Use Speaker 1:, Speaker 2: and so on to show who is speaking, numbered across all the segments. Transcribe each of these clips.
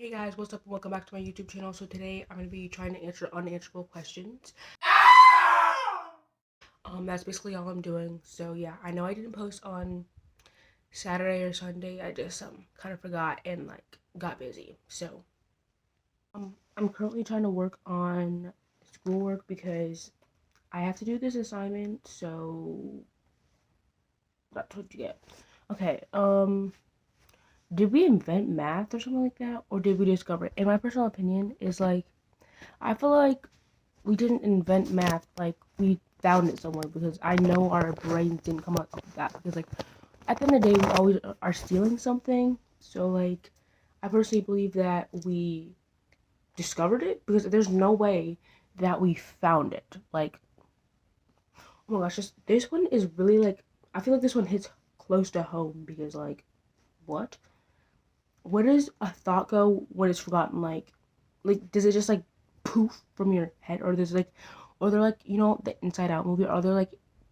Speaker 1: Hey guys, what's up and welcome back to my YouTube channel. So today I'm going to be trying to answer unanswerable questions. That's basically all I'm doing. So yeah, I know I didn't post on Saturday or Sunday. I just kind of forgot and got busy. So I'm currently trying to work on schoolwork because I have to do this assignment. So that's what you get. Okay. Did we invent math or something like that, or did we discover it? In my personal opinion, is I feel like we didn't invent math, like we found it somewhere, because I know our brains didn't come up with that, because at the end of the day we always are stealing something. So I personally believe that we discovered it, because there's no way that we found it. Oh my gosh, this one is really I feel like this one hits close to home, because what where does a thought go when it's forgotten? Does it just poof from your head, or they're the Inside Out movie, are there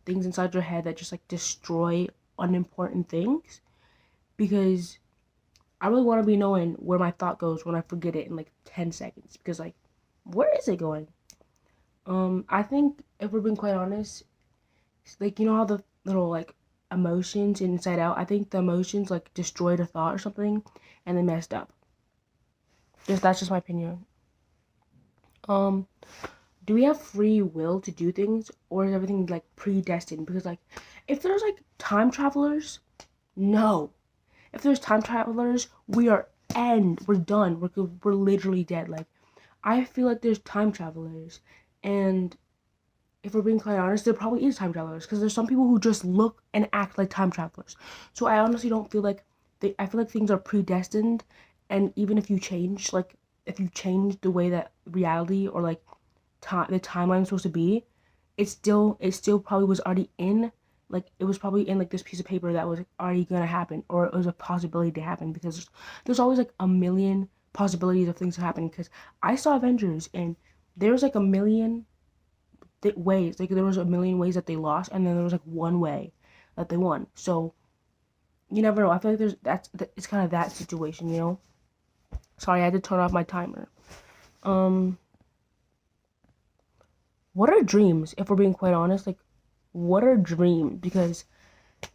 Speaker 1: things inside your head that just destroy unimportant things? Because I really want to be knowing where my thought goes when I forget it in 10 seconds, because where is it going? I think, if we're being quite honest, it's how the little emotions in Inside Out, I think the emotions destroyed a thought or something and they messed up. That's just my opinion. um do we have free will to do things, or is everything predestined? Because if there's time travelers, no. If there's time travelers, we're done. We're literally dead. I feel like there's time travelers, and if we're being quite honest, there probably is time travelers, because there's some people who just look and act like time travelers. So I honestly don't feel I feel like things are predestined, and even if you change the way that reality or the timeline is supposed to be, it still probably was already in, it was probably in this piece of paper that was already gonna happen, or it was a possibility to happen, because there's always a million possibilities of things to happen. Because I saw Avengers, and there was a million ways, there was a million ways that they lost, and then there was one way that they won. So you never know. I feel like it's kind of that situation. Sorry, I had to turn off my timer. What are dreams? If we're being quite honest, what are dreams? Because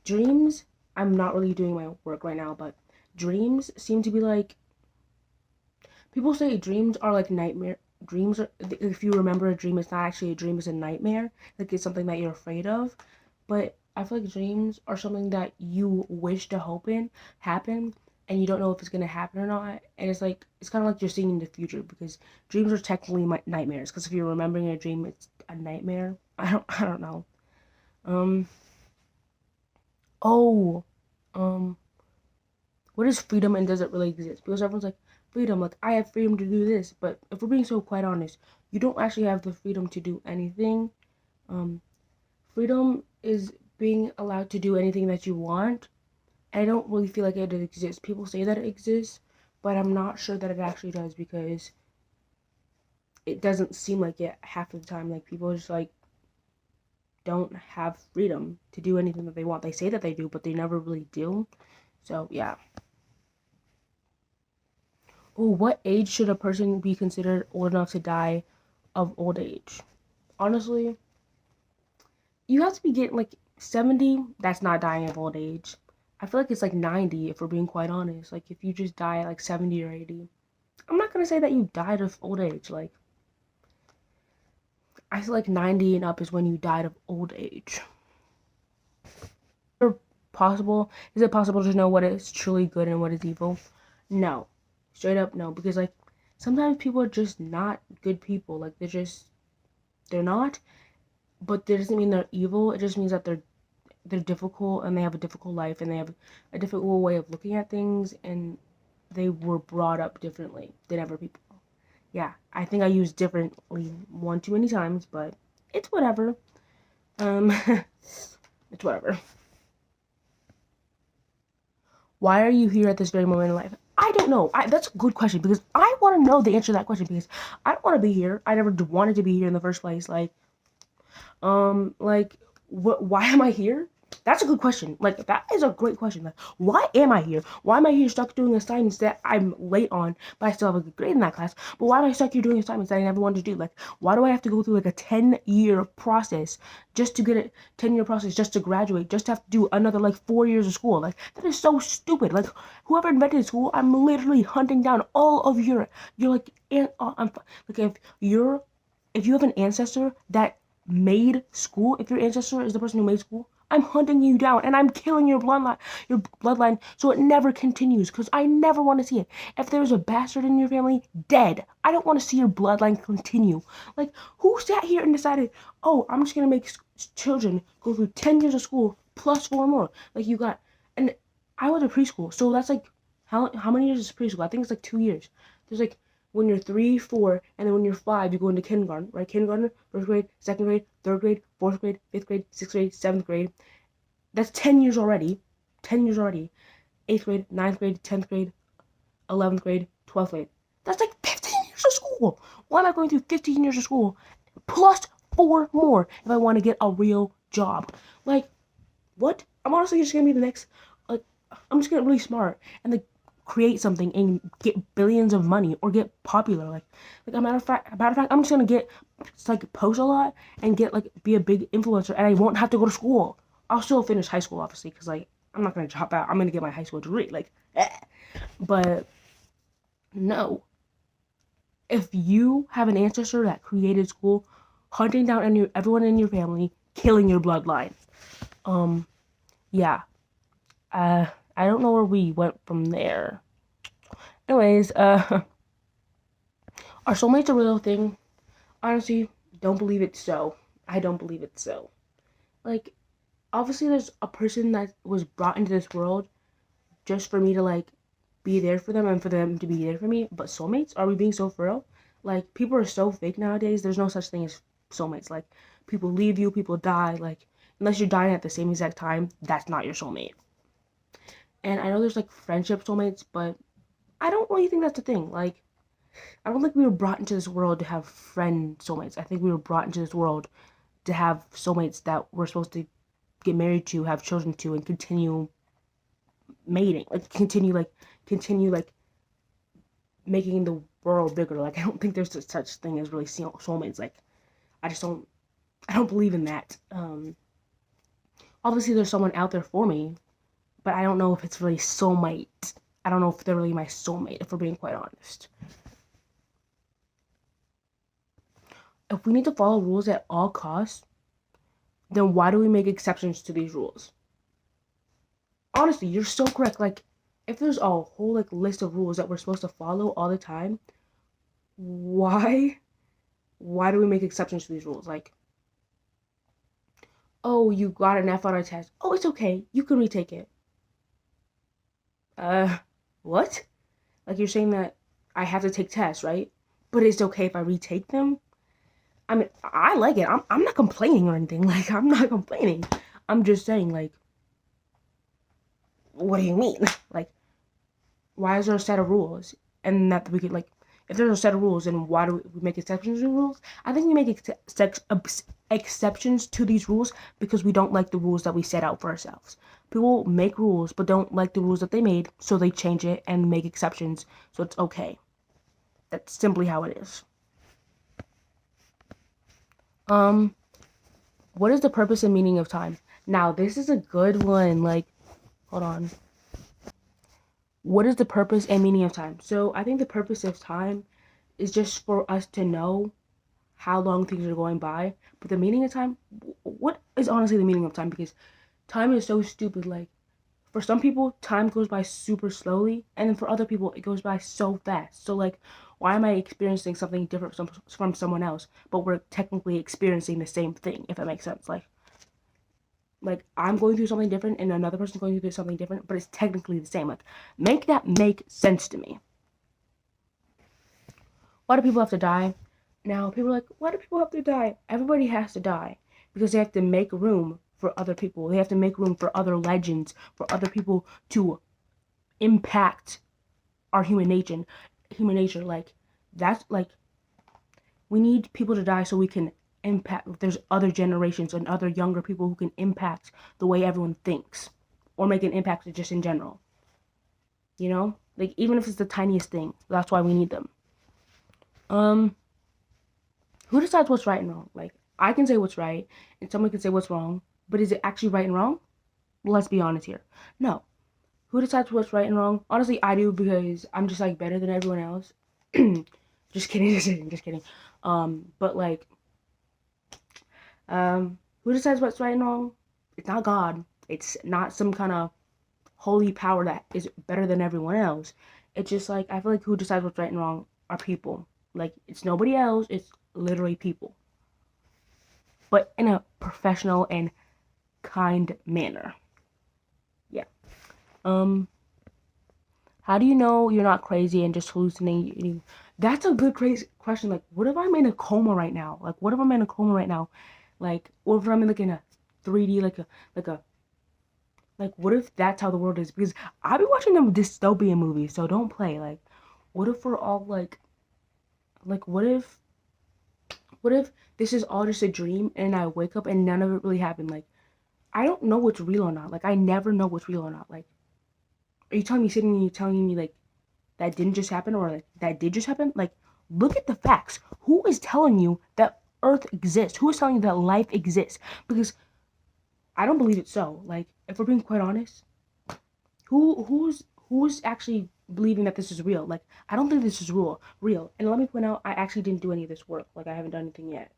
Speaker 1: dreams, I'm not really doing my work right now, but dreams seem to be people say dreams are nightmare. Dreams are, if you remember a dream, it's not actually a dream, it's a nightmare. It's something that you're afraid of. But I feel like dreams are something that you wish to hope in happen, and you don't know if it's gonna happen or not. And it's kind of like you're seeing the future, because dreams are technically nightmares. Because if you're remembering a dream, it's a nightmare. I don't know. Um. Oh. Um. What is freedom, and does it really exist? Because everyone's freedom, I have freedom to do this, but if we're being so quite honest, you don't actually have the freedom to do anything. Um. Freedom is being allowed to do anything that you want. I don't really feel like it exists. People say that it exists, but I'm not sure that it actually does, because it doesn't seem like it half of the time. People just don't have freedom to do anything that they want. They say that they do, but they never really do. So yeah. Oh, what age should a person be considered old enough to die of old age? Honestly, you have to be getting 70. That's not dying of old age. I feel like it's 90, if we're being quite honest. If you just die at 70 or 80, I'm not gonna say that you died of old age. I feel 90 and up is when you died of old age. Is it possible to know what is truly good and what is evil? No. Straight up no. Because sometimes people are just not good people. They're not, but that doesn't mean they're evil. It just means that they're difficult, and they have a difficult life, and they have a difficult way of looking at things, and they were brought up differently than other people. Yeah, I think I used differently one too many times, but it's whatever. It's whatever. Why are you here at this very moment in life? I don't know. That's a good question, because I want to know the answer to that question, because I don't want to be here. I never wanted to be here in the first place. What? Why am I here? That's a good question. Like, that is a great question. Like, why am I here? Why am I here stuck doing assignments that I'm late on, but I still have a good grade in that class? But why am I stuck here doing assignments that I never wanted to do? Like, why do I have to go through like a 10-year process just to get a 10-year process just to graduate, just to have to do another like 4 years of school? Like, that is so stupid. Like, whoever invented school, I'm literally hunting down all of you're like, like if you have an ancestor that made school, if your ancestor is the person who made school, I'm hunting you down and I'm killing your bloodline so it never continues, because I never want to see it. If there's a bastard in your family, dead. I don't want to see your bloodline continue. Like, who sat here and decided, oh, I'm just gonna make children go through 10 years of school plus 4 more? Like, you got, and I was in preschool, so that's like, how many years is preschool? I think it's like 2 years. There's like, when you're 3, 4, and then when you're 5, you go into kindergarten, right? Kindergarten, first grade, second grade, third grade, fourth grade, fifth grade, sixth grade, seventh grade. That's 10 years already. 10 years already. 8th grade, 9th grade, 10th grade, 11th grade, 12th grade. That's like 15 years of school. Why am I going through 15 years of school plus 4 more if I want to get a real job? Like, what? I'm honestly just gonna be the next, like, I'm just gonna get really smart and like create something and get billions of money or get popular. Like a matter of fact, I'm just gonna get like post a lot and get like be a big influencer, and I won't have to go to school. I'll still finish high school, obviously, because like I'm not gonna drop out. I'm gonna get my high school degree. Like, but no. If you have an ancestor that created school, hunting down everyone in your family, killing your bloodline. Yeah. I don't know where we went from there. Anyways, are soulmates a real thing? Honestly, don't believe it's so. I don't believe it's so. Like, obviously there's a person that was brought into this world just for me to like be there for them and for them to be there for me. But soulmates? Are we being so for real? Like, people are so fake nowadays. There's no such thing as soulmates. Like, people leave you, people die. Like, unless you're dying at the same exact time, that's not your soulmate. And I know there's like friendship soulmates, but I don't really think that's a thing. Like, I don't think we were brought into this world to have friend soulmates. I think we were brought into this world to have soulmates that we're supposed to get married to, have children to, and continue mating. Like, continue making the world bigger. Like, I don't think there's such thing as really soulmates. Like, I don't believe in that. Obviously there's someone out there for me, but I don't know if it's really soulmate. I don't know if they're really my soulmate, if we're being quite honest. If we need to follow rules at all costs, then why do we make exceptions to these rules? Honestly, you're so correct. Like, if there's a whole like list of rules that we're supposed to follow all the time, why do we make exceptions to these rules? Like, oh, you got an F on a test. Oh, it's okay. You can retake it. What? Like, you're saying that I have to take tests, right? But it's okay if I retake them? I mean, I like it. I'm not complaining or anything. Like, I'm not complaining. I'm just saying, like, what do you mean? Like, why is there a set of rules? And that we could, like, if there's a set of rules, then why do we make exceptions to the rules? I think we make exceptions to these rules because we don't like the rules that we set out for ourselves. People make rules but don't like the rules that they made, so they change it and make exceptions, so it's okay. That's simply how it is. What is the purpose and meaning of time? Now, this is a good one. Like, hold on. What is the purpose and meaning of time? So I think the purpose of time is just for us to know how long things are going by. But the meaning of time, what is honestly the meaning of time? Because time is so stupid. Like, for some people, time goes by super slowly, and then for other people, it goes by so fast. So, like, why am I experiencing something different from someone else, but we're technically experiencing the same thing, if that makes sense? Like I'm going through something different and another person's going through something different, but it's technically the same. Like, make that make sense to me. Why do people have to die? Now, people are like, why do people have to die? Everybody has to die because they have to make room for other people. They have to make room for other legends, for other people to impact our human nature. Like, that's like, we need people to die so we can impact, if there's other generations and other younger people who can impact the way everyone thinks or make an impact just in general. You know? Like, even if it's the tiniest thing, that's why we need them. Who decides what's right and wrong? Like, I can say what's right, and someone can say what's wrong, but is it actually right and wrong? Let's be honest here. No. Who decides what's right and wrong? Honestly, I do, because I'm just, like, better than everyone else. Just kidding, just kidding. But, like, who decides what's right and wrong? It's not God. It's not some kind of holy power that is better than everyone else. It's just, like, I feel like who decides what's right and wrong are people. Like, it's nobody else. It's literally people. But in a professional and kind manner. Yeah. How do you know you're not crazy and just hallucinating? That's a good crazy question. Like, what if I'm in a coma right now? Like, what if I'm in a coma right now? Like, what if I'm in, like, in a 3D, like, what if that's how the world is? Because I've been watching them dystopian movies, so don't play. Like, what if we're all, like, what if this is all just a dream and I wake up and none of it really happened? Like, I don't know what's real or not. Like, I never know what's real or not. Like, are you telling me sitting and you telling me, like, that didn't just happen, or, like, that did just happen? Like, look at the facts. Who is telling you that Earth exists? Who is telling you that life exists? Because I don't believe it so. Like, if we're being quite honest, who's actually believing that this is real? Like, I don't think this is real. And let me point out, I actually didn't do any of this work. Like, I haven't done anything yet.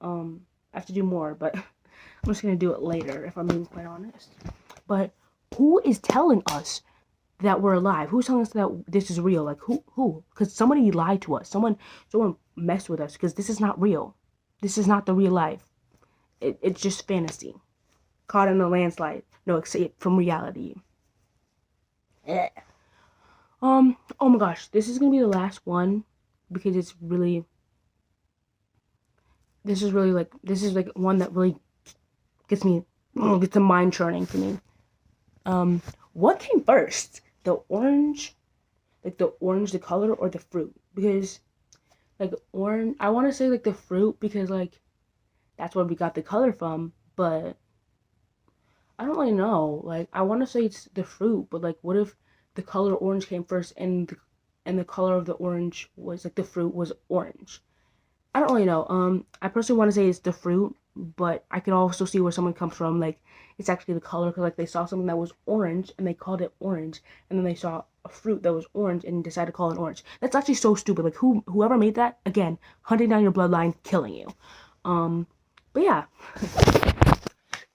Speaker 1: I have to do more, but I'm just gonna do it later, if I'm being quite honest. But who is telling us that we're alive? Who's telling us that this is real? Like, who? Because somebody lied to us. Someone messed with us, because this is not real. This is not the real life. It's just fantasy. Caught in a landslide. No, escape from reality. Yeah. Oh my gosh, this is gonna be the last one, because this is like one that really gets the mind churning for me. What came first? The orange, the color, or the fruit? Because, like, orange, I want to say, like, the fruit, because, like, that's where we got the color from, but I don't really know. Like, I want to say it's the fruit, but, like, what if the color orange came first, and the color of the orange was, like, the fruit was orange? I don't really know. I personally want to say it's the fruit, but I can also see where someone comes from. Like, it's actually the color, because, like, they saw something that was orange and they called it orange, and then they saw a fruit that was orange and decided to call it orange. That's actually so stupid. Like, whoever made that, again, hunting down your bloodline, killing you. But yeah.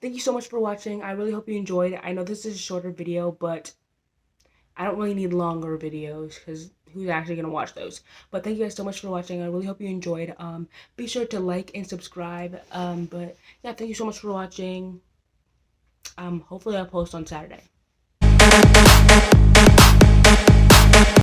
Speaker 1: Thank you so much for watching. I really hope you enjoyed it. I know this is a shorter video, but I don't really need longer videos, because who's actually gonna watch those? But thank you guys so much for watching. I really hope you enjoyed. Be sure to like and subscribe. But yeah, thank you so much for watching. Hopefully I'll post on Saturday.